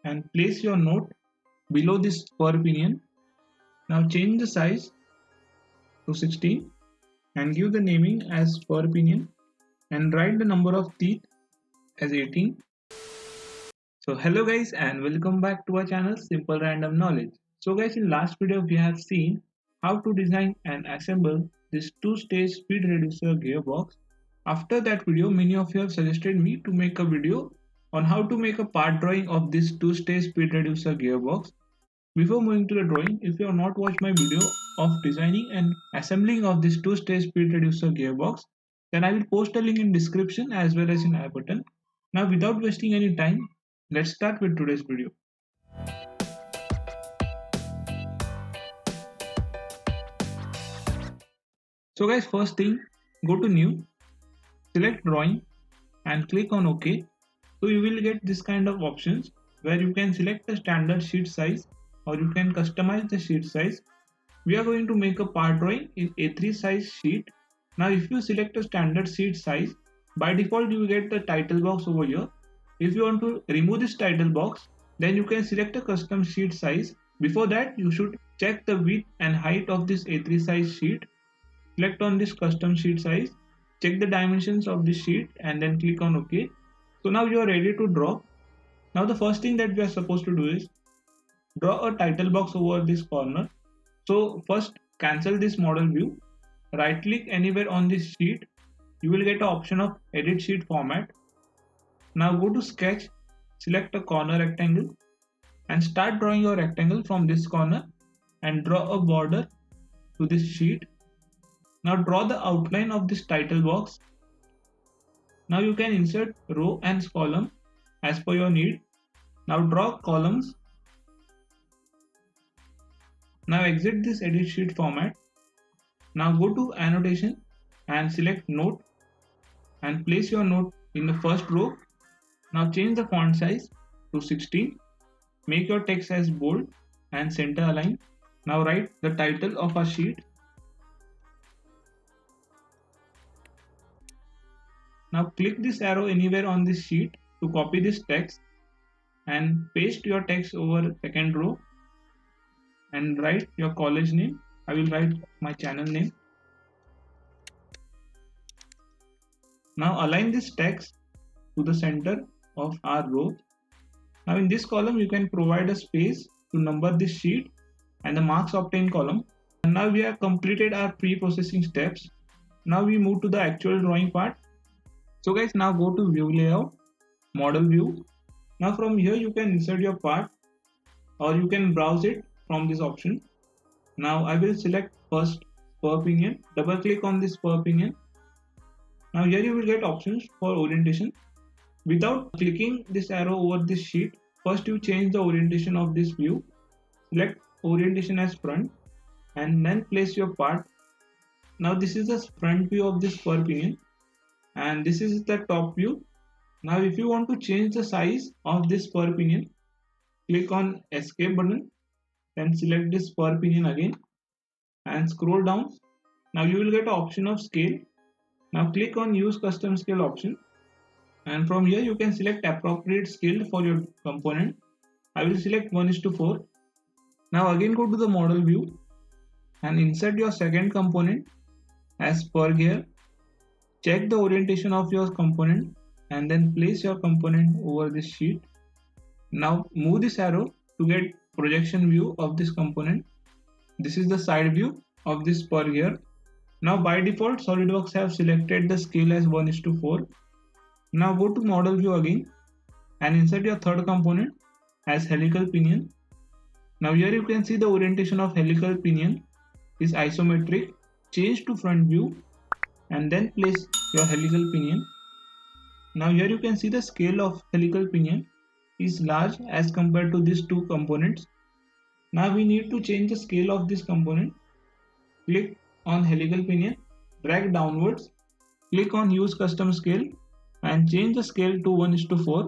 and place your note below this spur pinion. Now change the size to 16 and give the naming as spur pinion and write the number of teeth as 18. So hello guys and welcome back to our channel Simple Random Knowledge. So guys, in last video we have seen how to design and assemble this two-stage speed reducer gearbox. After that video, many of you have suggested me to make a video on how to make a part drawing of this two-stage speed reducer gearbox. Before moving to the drawing, if you have not watched my video of designing and assembling of this two-stage speed reducer gearbox, then I will post a link in description as well as in I button. Now without wasting any time, let's start with today's video. So guys, first thing, go to new, select drawing and click on OK. So you will get this kind of options where you can select the standard sheet size or you can customize the sheet size. We are going to make a part drawing in A3 size sheet. Now if you select a standard sheet size, by default you will get the title box over here. If you want to remove this title box, then you can select a custom sheet size. Before that, you should check the width and height of this A3 size sheet. Select on this custom sheet size, check the dimensions of this sheet and then click on OK. So now you are ready to draw. Now the first thing that we are supposed to do is draw a title box over this corner. So first cancel this model view, right click anywhere on this sheet. You will get an option of edit sheet format. Now go to sketch, select a corner rectangle and start drawing your rectangle from this corner and draw a border to this sheet. Now draw the outline of this title box. Now you can insert row and column as per your need. Now draw columns. Now exit this edit sheet format. Now go to annotation and select note and place your note in the first row. Now change the font size to 16. Make your text as bold and center align. Now write the title of our sheet. Now click this arrow anywhere on this sheet to copy this text and paste your text over second row and write your college name. I will write my channel name. Now align this text to the center of our row. Now in this column you can provide a space to number this sheet and the marks obtained column. And now we have completed our pre-processing steps. Now we move to the actual drawing part. So guys, now go to view layout, model view. Now from here you can insert your part or you can browse it from this option. Now I will select first spur pinion, double click on this spur pinion. Now here you will get options for orientation. Without clicking this arrow over this sheet, first you change the orientation of this view. Select orientation as front and then place your part. Now this is the front view of this spur pinion and this is the top view. Now if you want to change the size of this spur pinion, click on escape button, then select this spur pinion again and scroll down. Now you will get an option of scale. Now click on use custom scale option and from here you can select appropriate scale for your component. I will select 1:4. Now again go to the model view and insert your second component as spur gear. Check the orientation of your component and then place your component over this sheet. Now move this arrow to get projection view of this component. This is the side view of this spur gear. Now by default SolidWorks have selected the scale as 1:4. Now go to model view again and insert your third component as helical pinion. Now here you can see the orientation of helical pinion is isometric. Change to front view and then place your helical pinion. Now here you can see the scale of helical pinion is large as compared to these two components. Now we need to change the scale of this component. Click on helical pinion, drag downwards, click on use custom scale and change the scale to 1:4.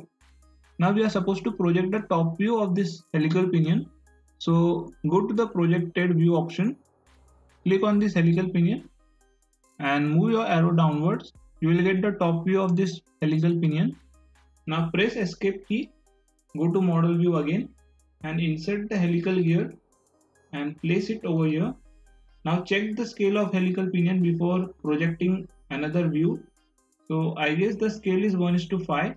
Now we are supposed to project the top view of this helical pinion. So go to the projected view option, click on this helical pinion and move your arrow downwards. You will get the top view of this helical pinion. Now press escape key. go to model view again and insert the helical gear and place it over here. Now check the scale of helical pinion before projecting another view. So I guess the scale is 1:5.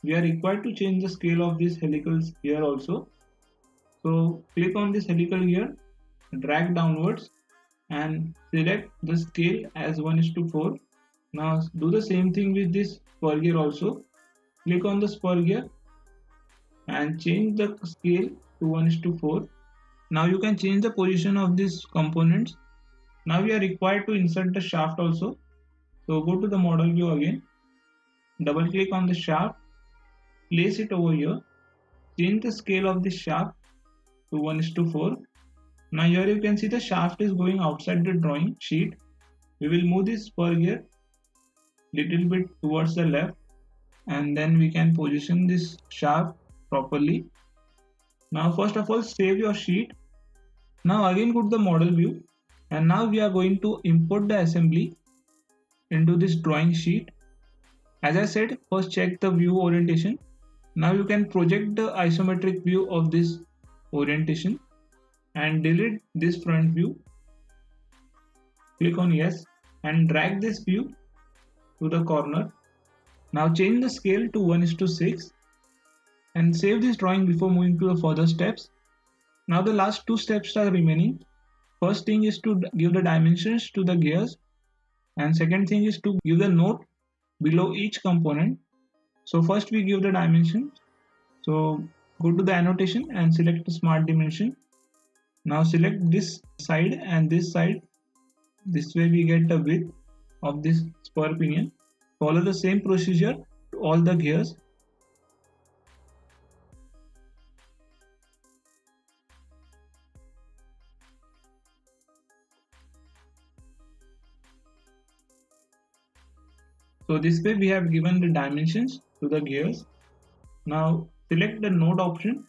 We are required to change the scale of this helical gear also. So click on this helical gear, drag downwards and select the scale as 1:4. Now do the same thing with this spur gear also. Click on the spur gear and change the scale to 1:4. Now you can change the position of these components. Now we are required to insert the shaft also. So go to the model view again, double click on the shaft, place it over here, change the scale of this shaft to 1:4. Now here you can see the shaft is going outside the drawing sheet. We will move this spur gear little bit towards the left and then we can position this shaft properly. Now first of all save your sheet. Now again go to the model view and now we are going to import the assembly into this drawing sheet. As I said, first check the view orientation. Now you can project the isometric view of this orientation and delete this front view. Click on yes and drag this view to the corner. Now change the scale to 1:6 and save this drawing before moving to the further steps. Now the last two steps are remaining. First thing is to give the dimensions to the gears and second thing is to give the note below each component. So first we give the dimension. So go to the annotation and select the smart dimension. Now select this side and this side. This way we get the width of this spur pinion. Follow the same procedure to all the gears. So this way we have given the dimensions to the gears. Now select the node option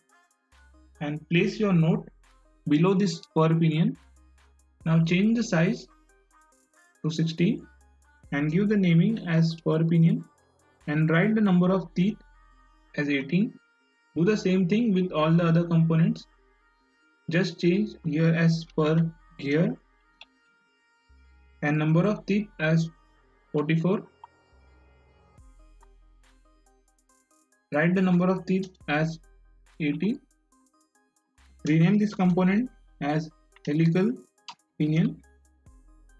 and place your node below this spur pinion. Now change the size to 16 and give the naming as spur pinion and write the number of teeth as 18. Do the same thing with all the other components. Just change here as spur gear and number of teeth as 44. Write the number of teeth as 18. Rename this component as helical pinion.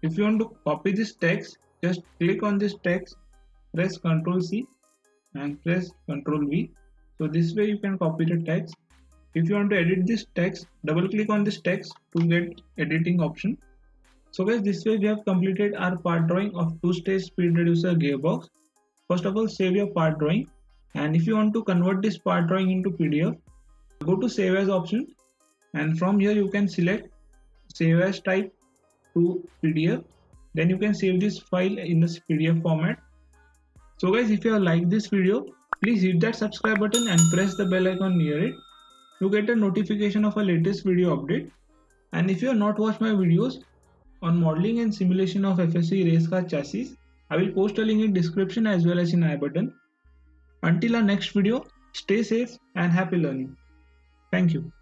If you want to copy this text, just click on this text, press Ctrl C and press Ctrl V. So this way you can copy the text. If you want to edit this text, double click on this text to get editing option. So guys, this way we have completed our part drawing of two-stage speed reducer gearbox. First of all, save your part drawing. And if you want to convert this part drawing into PDF, go to save as option and from here you can select save as type to PDF. Then you can save this file in this PDF format. So guys, if you have liked this video, please hit that subscribe button and press the bell icon near it to get a notification of a latest video update. And if you have not watched my videos on modeling and simulation of FSC race car chassis, I will post a link in description as well as in I button. Until our next video, stay safe and happy learning. Thank you.